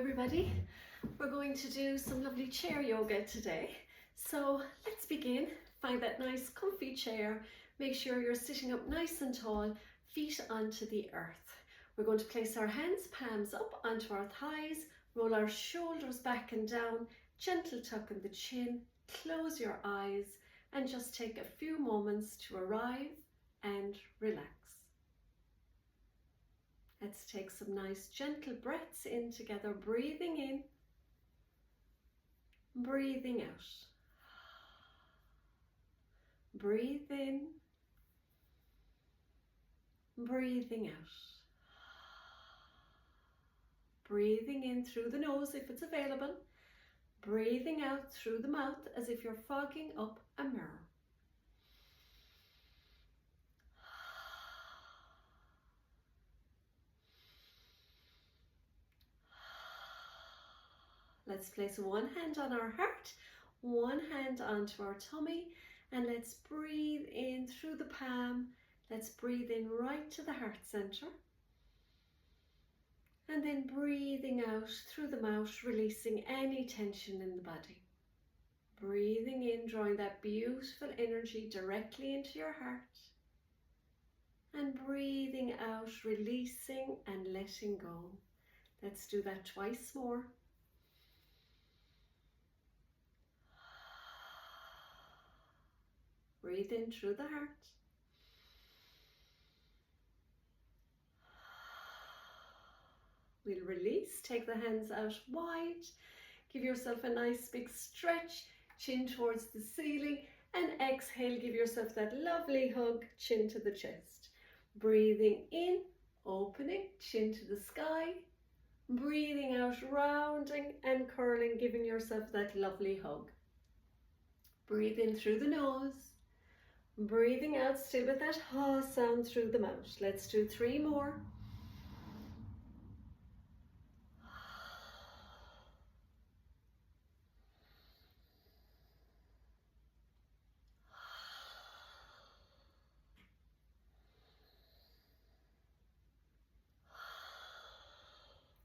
everybody. We're going to do some lovely chair yoga today. So let's begin. Find that nice comfy chair. Make sure you're sitting up nice and tall, feet onto the earth. We're going to place our hands, palms up onto our thighs, roll our shoulders back and down, gentle tuck in the chin, close your eyes, and just take a few moments to arrive and relax. Let's take some nice gentle breaths in together, breathing in, breathing out. Breathe in, breathing out. Breathing in through the nose if it's available, breathing out through the mouth as if you're fogging up a mirror. Let's place one hand on our heart, one hand onto our tummy, and let's breathe in through the palm. Let's breathe in right to the heart center. And then breathing out through the mouth, releasing any tension in the body. Breathing in, drawing that beautiful energy directly into your heart. And breathing out, releasing and letting go. Let's do that twice more. Breathe in through the heart. We'll release, take the hands out wide. Give yourself a nice big stretch, chin towards the ceiling, and exhale, give yourself that lovely hug, chin to the chest. Breathing in, opening, chin to the sky. Breathing out, rounding and curling, giving yourself that lovely hug. Breathe in through the nose. Breathing out, still with that ha sound through the mouth. Let's do 3 more.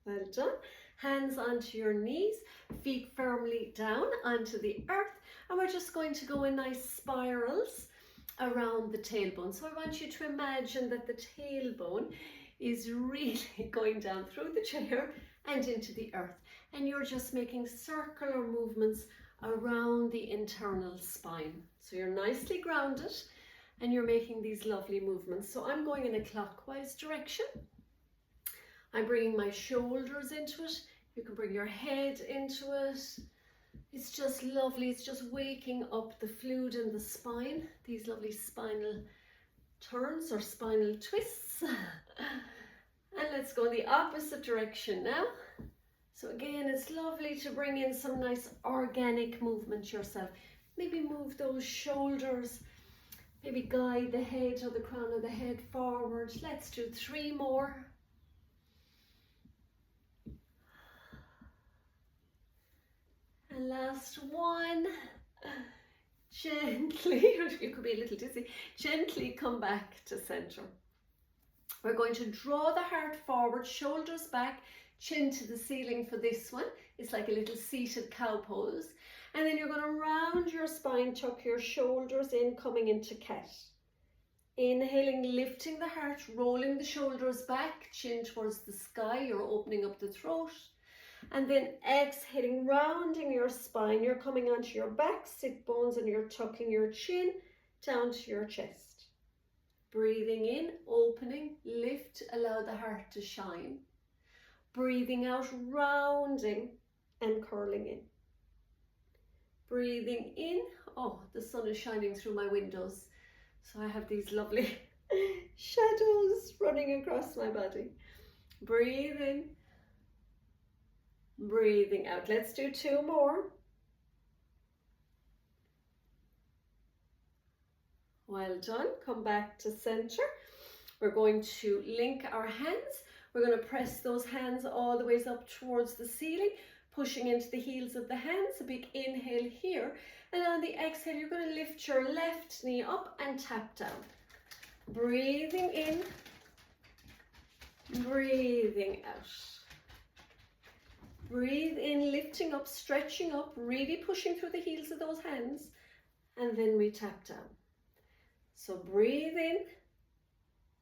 Well done. Hands onto your knees, feet firmly down onto the earth, and we're just going to go in nice spirals around the tailbone. So I want you to imagine that the tailbone is really going down through the chair and into the earth, and you're just making circular movements around the internal spine. So you're nicely grounded and you're making these lovely movements. So I'm going in a clockwise direction. I'm bringing my shoulders into it. You can bring your head into it. It's just lovely. It's just waking up the fluid in the spine. These lovely spinal turns or spinal twists. And let's go in the opposite direction now. So again, it's lovely to bring in some nice organic movement yourself. Maybe move those shoulders. Maybe guide the head or the crown of the head forward. Let's do 3 more. And last one. Gently, you could be a little dizzy, gently come back to center. We're going to draw the heart forward, shoulders back, chin to the ceiling for this one. It's like a little seated cow pose. And then you're going to round your spine, tuck your shoulders in, coming into cat. Inhaling, lifting the heart, rolling the shoulders back, chin towards the sky, you're opening up the throat. And then exhaling, rounding your spine, you're coming onto your back, sit bones, and you're tucking your chin down to your chest. Breathing in, opening, lift, allow the heart to shine. Breathing out, rounding and curling in. Breathing in, oh, the sun is shining through my windows, so I have these lovely shadows running across my body. Breathe in. Breathing out. Let's do 2 more. Well done. Come back to center. We're going to link our hands. We're going to press those hands all the way up towards the ceiling, pushing into the heels of the hands. A big inhale here. And on the exhale, you're going to lift your left knee up and tap down. Breathing in, breathing out. Breathe in, lifting up, stretching up, really pushing through the heels of those hands, and then we tap down. So breathe in,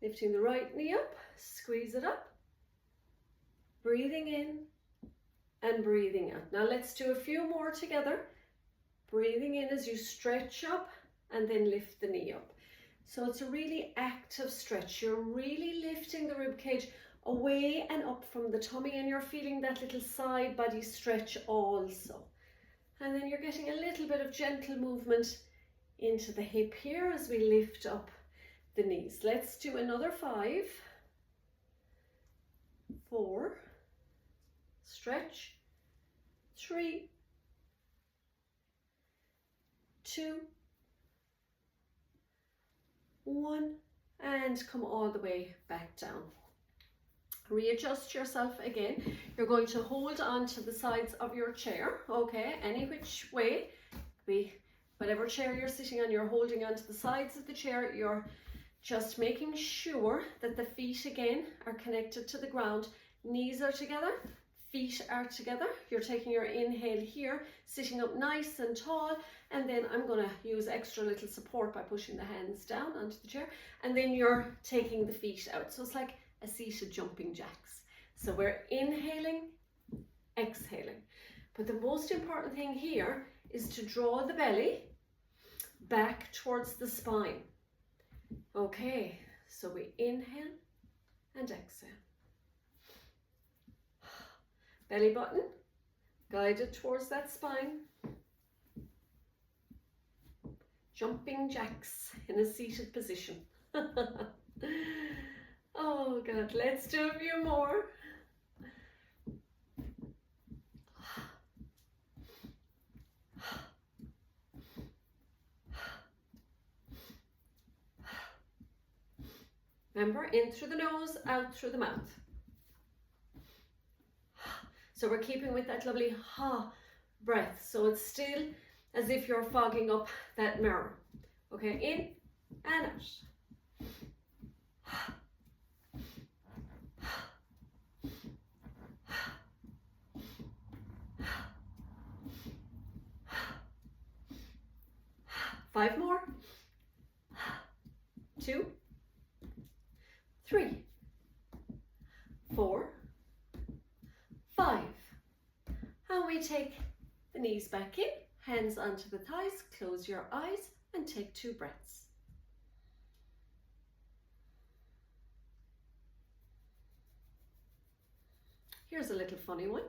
lifting the right knee up, squeeze it up, breathing in and breathing out. Now let's do a few more together. Breathing in as you stretch up and then lift the knee up. So it's a really active stretch. You're really lifting the rib cage away and up from the tummy, and you're feeling that little side body stretch also. And then you're getting a little bit of gentle movement into the hip here as we lift up the knees. Let's do another 5, 4, stretch, 3, 2, 1, and come all the way back down. Readjust yourself again. You're going to hold on to the sides of your chair, okay, any which way. Whatever chair you're sitting on, you're holding on to the sides of the chair. You're just making sure that the feet again are connected to the ground. Knees are together, feet are together. You're taking your inhale here, sitting up nice and tall, and then I'm going to use extra little support by pushing the hands down onto the chair, and then you're taking the feet out. So it's like a seated jumping jacks. So we're inhaling, exhaling. But the most important thing here is to draw the belly back towards the spine. Okay, so we inhale and exhale. Belly button guided towards that spine. Jumping jacks in a seated position. Oh God, let's do a few more. Remember, in through the nose, out through the mouth. So we're keeping with that lovely ha breath. So it's still as if you're fogging up that mirror. Okay, in and out. 5 more. 2, 3, 4, 5. And we take the knees back in, hands onto the thighs, close your eyes and take 2 breaths. Here's a little funny one.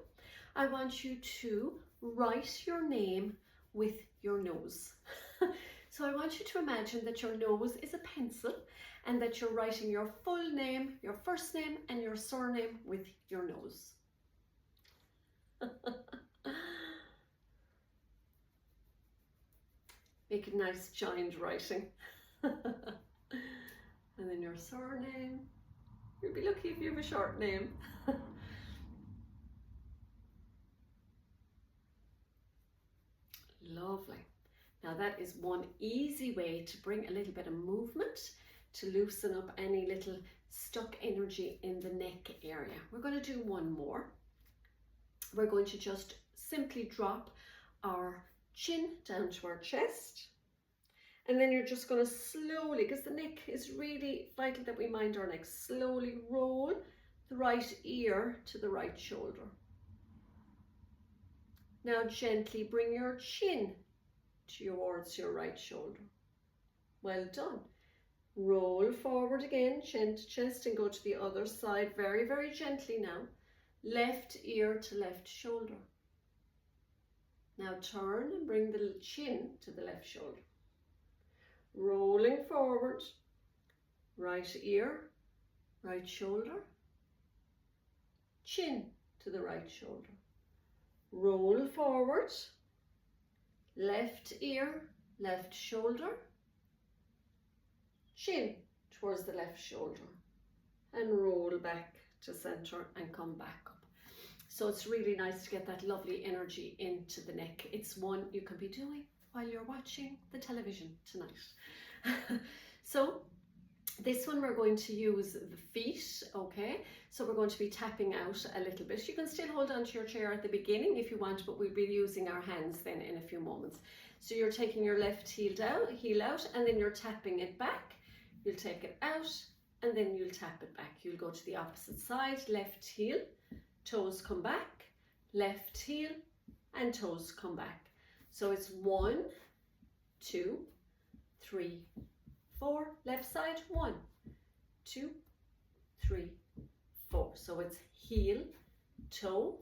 I want you to write your name with your nose. So I want you to imagine that your nose is a pencil and that you're writing your full name, your first name and your surname with your nose. Make it nice giant writing. And then your surname. You'll be lucky if you have a short name. Lovely. Now that is one easy way to bring a little bit of movement, to loosen up any little stuck energy in the neck area. We're going to do one more. We're going to just simply drop our chin down to our chest. And then you're just going to slowly, because the neck is really vital that we mind our neck, slowly roll the right ear to the right shoulder. Now gently bring your chin towards your right shoulder. Well done. Roll forward again, chin to chest, and go to the other side very, very gently now. Left ear to left shoulder. Now turn and bring the chin to the left shoulder. Rolling forward, right ear, right shoulder, chin to the right shoulder. Roll forward, left ear, left shoulder, chin towards the left shoulder, and roll back to center and come back up. So it's really nice to get that lovely energy into the neck. It's one you can be doing while you're watching the television tonight. So This one we're going to use the feet, okay? So we're going to be tapping out a little bit. You can still hold onto your chair at the beginning if you want, but we'll be using our hands then in a few moments. So you're taking your left heel out, and then you're tapping it back. You'll take it out, and then you'll tap it back. You'll go to the opposite side, left heel, toes come back, left heel, and toes come back. So it's 1, 2, 3, 4, left side, 1, 2, 3, 4. So it's heel, toe,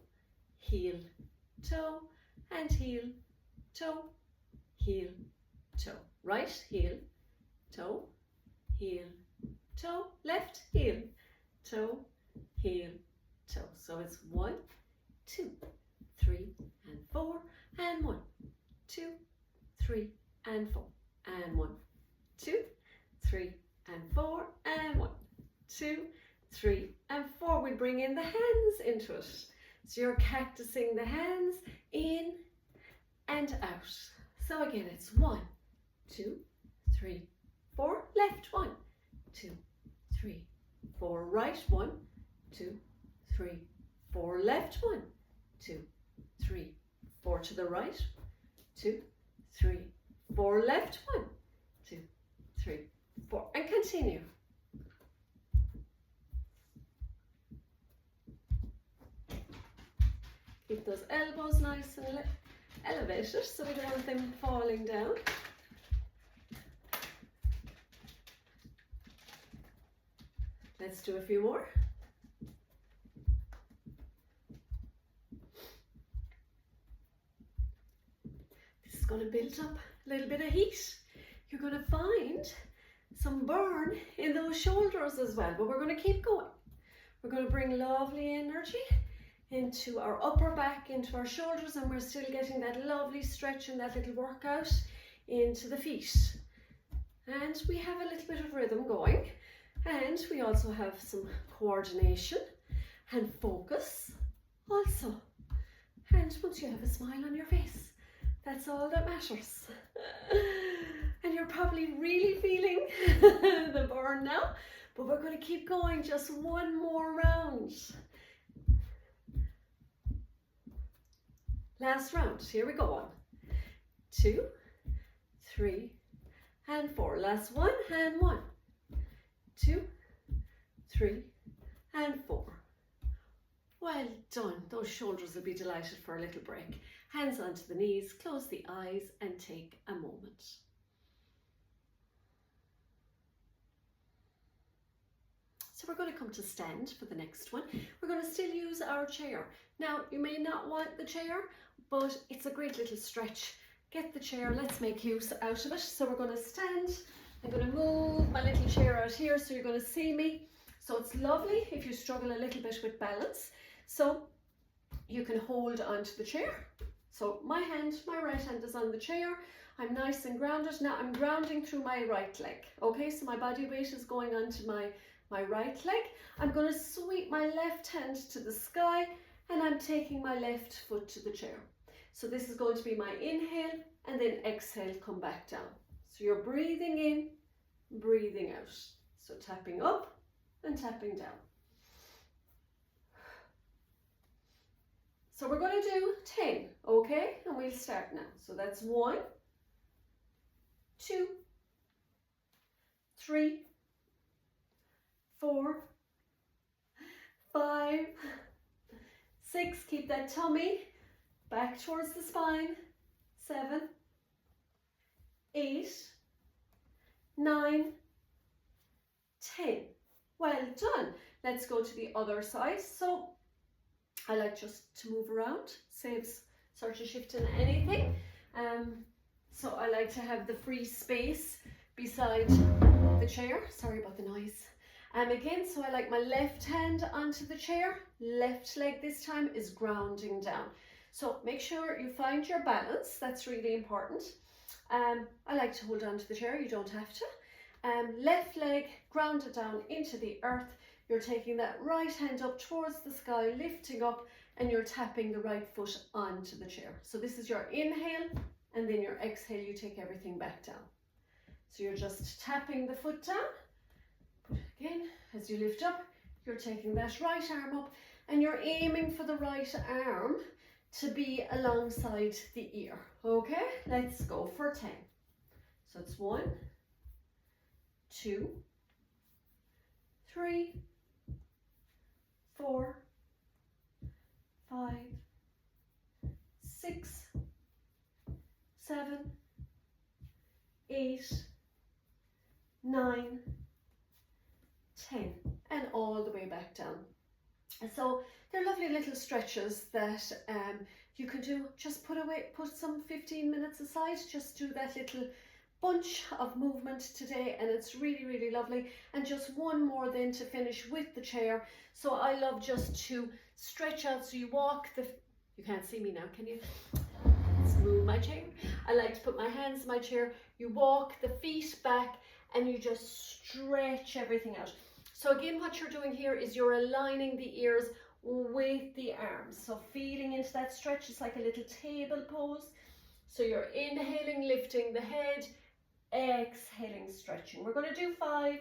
and heel, toe, heel, toe. Right heel, toe, left heel, toe, toe. So it's 1, 2, 3, and 4, and 1, 2, 3, and 4, and 1, 2, 3, and 4, and 1, 2, 3, and 4. We bring in the hands into it. So you're cactusing the hands in and out. So again, it's 1, 2, 3, 4, left, 1, 2, 3, 4, right, 1, 2, 3, 4, left, 1, 2, 3, 4 to the right, 2, 3, 4, left, 1, 2, 3, 4, and continue. Keep those elbows nice and elevated so we don't want them falling down. Let's do a few more. This is going to build up a little bit of heat. You're going to find some burn in those shoulders as well, but we're going to keep going. We're going to bring lovely energy into our upper back, into our shoulders, and we're still getting that lovely stretch and that little workout into the feet. And we have a little bit of rhythm going, and we also have some coordination and focus also. And once you have a smile on your face, that's all that matters. And you're probably really feeling the burn now, but we're going to keep going just one more round. Last round, here we go. 1, 2, 3, and 4. Last one, and 1, 2, 3, and 4. Well done. Those shoulders will be delighted for a little break. Hands onto the knees, close the eyes, and take a moment. So we're going to come to stand for the next one. We're going to still use our chair. Now, you may not want the chair, but it's a great little stretch. Get the chair, let's make use out of it. So we're going to stand. I'm going to move my little chair out here so you're going to see me. So it's lovely if you struggle a little bit with balance. So you can hold onto the chair. So my right hand is on the chair. I'm nice and grounded. Now I'm grounding through my right leg. Okay, so my body weight is going onto my right leg. I'm going to sweep my left hand to the sky, and I'm taking my left foot to the chair. So this is going to be my inhale, and then exhale, come back down. So you're breathing in, breathing out. So tapping up and tapping down. So we're going to do 10, okay? And we'll start now. So that's 1, 2, 3, 4, 5, 6, keep that tummy back towards the spine, 7, 8, 9, 10. Well done. Let's go to the other side. So I like just to move around, saves sort of shifting anything. So I like to have the free space beside the chair. Sorry about the noise. Again, so I like my left hand onto the chair, left leg this time is grounding down. So make sure you find your balance, that's really important. I like to hold on to the chair, you don't have to. Left leg grounded down into the earth. You're taking that right hand up towards the sky, lifting up, and you're tapping the right foot onto the chair. So this is your inhale, and then your exhale, you take everything back down. So you're just tapping the foot down, Again, as you lift up, you're taking that right arm up and you're aiming for the right arm to be alongside the ear. Okay, let's go for 10. So it's 1, 2, 3, 4, 5, 6, 7, 8, 9, 10, and all the way back down. So they're lovely little stretches that you can do. Just put some 15 minutes aside, just do that little bunch of movement today, and it's really, really lovely. And just one more then to finish with the chair. So I love just to stretch out, so you walk you can't see me now, can you? Let's move my chair. I like to put my hands in my chair. You walk the feet back and you just stretch everything out. So again, what you're doing here is you're aligning the ears with the arms. So feeling into that stretch, it's like a little table pose. So you're inhaling, lifting the head, exhaling, stretching. We're going to do 5.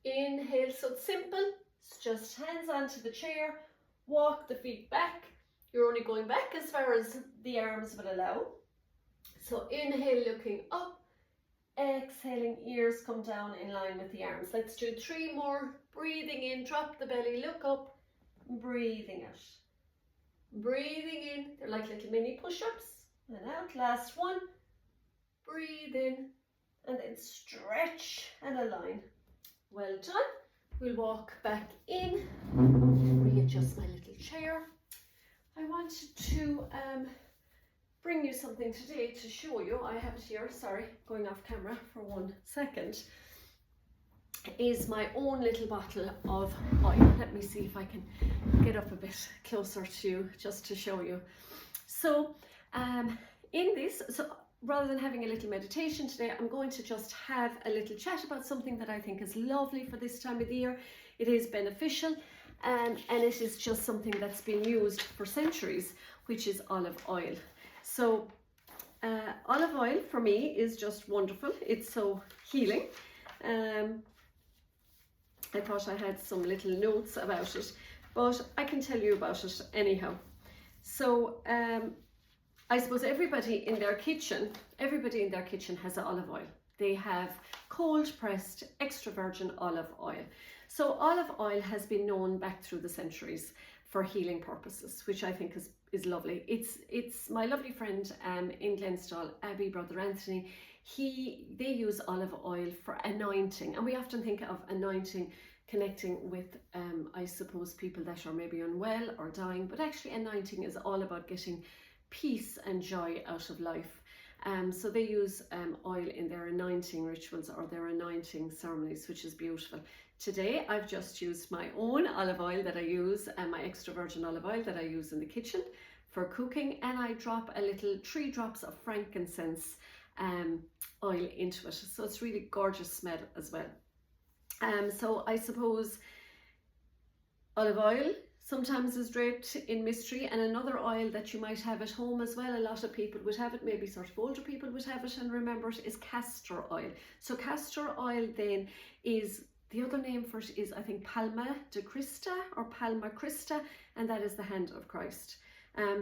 Inhale, so it's simple. It's just hands onto the chair, walk the feet back. You're only going back as far as the arms will allow. So inhale, looking up, exhaling, ears come down in line with the arms. Let's do 3 more. Breathing in, drop the belly, look up, breathing out. Breathing in, they're like little mini push-ups. And out, last one. Breathe in and then stretch and align. Well done. We'll walk back in, readjust my little chair. I wanted to bring you something today to show you. I have it here, sorry, going off camera for 1 second. Is my own little bottle of oil. Let me see if I can get up a bit closer to you just to show you. So in this, so rather than having a little meditation today, I'm going to just have a little chat about something that I think is lovely for this time of the year. It is beneficial and it is just something that's been used for centuries, which is olive oil. So olive oil for me is just wonderful. It's so healing. I thought I had some little notes about it, but I can tell you about it anyhow. So I suppose everybody in their kitchen has olive oil. They have cold pressed extra virgin olive oil. So olive oil has been known back through the centuries for healing purposes, which I think is lovely. It's my lovely friend in Glenstall, Abby, Brother Anthony. They use olive oil for anointing, and we often think of anointing connecting with I suppose people that are maybe unwell or dying, but actually anointing is all about getting peace and joy out of life. So they use oil in their anointing rituals or their anointing ceremonies, which is beautiful. Today I've just used my own olive oil that I use, and my extra virgin olive oil that I use in the kitchen for cooking, and I drop a little 3 drops of frankincense oil into it. So it's really gorgeous smell as well. So I suppose olive oil sometimes is draped in mystery, and another oil that you might have at home as well, a lot of people would have it, maybe sort of older people would have it and remember it, is castor oil. So castor oil then is, the other name for it is I think Palma de Christa or Palma Christa, and that is the hand of Christ.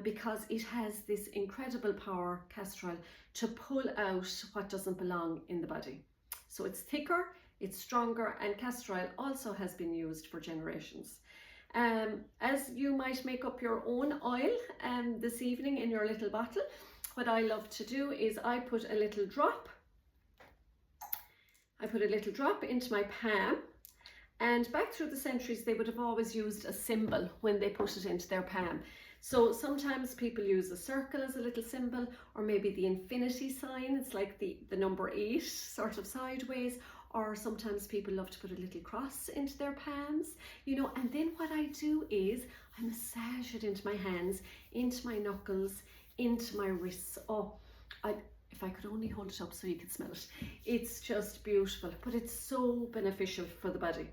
Because it has this incredible power, castor oil, to pull out what doesn't belong in the body. So it's thicker, it's stronger, and castor oil also has been used for generations. As you might make up your own oil this evening in your little bottle, what I love to do is I put a little drop into my palm, and back through the centuries they would have always used a symbol when they put it into their palm. So sometimes people use a circle as a little symbol, or maybe the infinity sign, it's like the number 8 sort of sideways, or sometimes people love to put a little cross into their palms, you know. And then what I do is I massage it into my hands, into my knuckles, into my wrists. Oh, if I could only hold it up so you could smell it. It's just beautiful, but it's so beneficial for the body.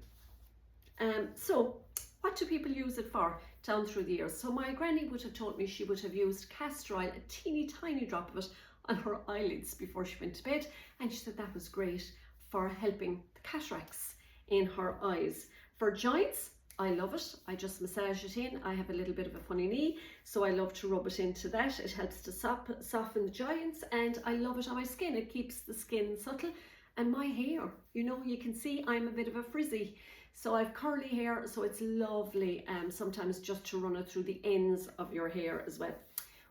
So what do people use it for down through the years? So my granny would have told me she would have used castor oil, a teeny tiny drop of it, on her eyelids before she went to bed, and she said that was great for helping the cataracts in her eyes. For joints, I love it. I just massage it in. I have a little bit of a funny knee, so I love to rub it into that. It helps to soften the joints, and I love it on my skin. It keeps the skin subtle. And my hair, you know, you can see I'm a bit of a frizzy. So I've curly hair, so it's lovely sometimes just to run it through the ends of your hair as well.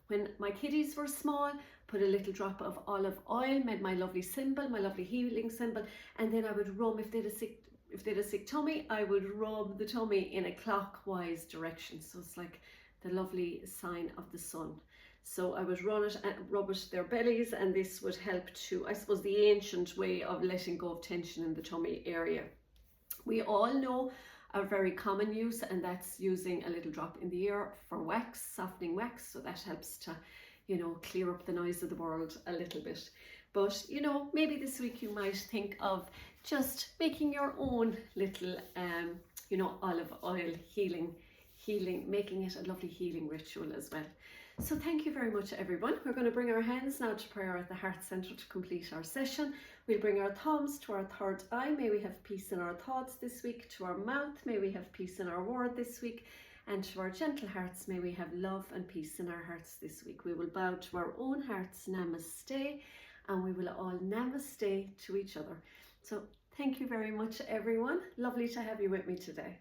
When my kiddies were small, put a little drop of olive oil, made my lovely symbol, my lovely healing symbol, and then I would rub, if they had a sick tummy, I would rub the tummy in a clockwise direction. So it's like the lovely sign of the sun. So I would rub it their bellies, and this would help to, I suppose, the ancient way of letting go of tension in the tummy area. We all know a very common use, and that's using a little drop in the ear for wax, softening wax. So that helps to, you know, clear up the noise of the world a little bit. But, you know, maybe this week you might think of just making your own little, you know, olive oil healing, making it a lovely healing ritual as well. So thank you very much, everyone. We're going to bring our hands now to prayer at the heart center to complete our session. We'll bring our thumbs to our third eye. May we have peace in our thoughts this week. To our mouth, may we have peace in our word this week. And to our gentle hearts, may we have love and peace in our hearts this week. We will bow to our own hearts, namaste, and we will all namaste to each other. So thank you very much, everyone. Lovely to have you with me today.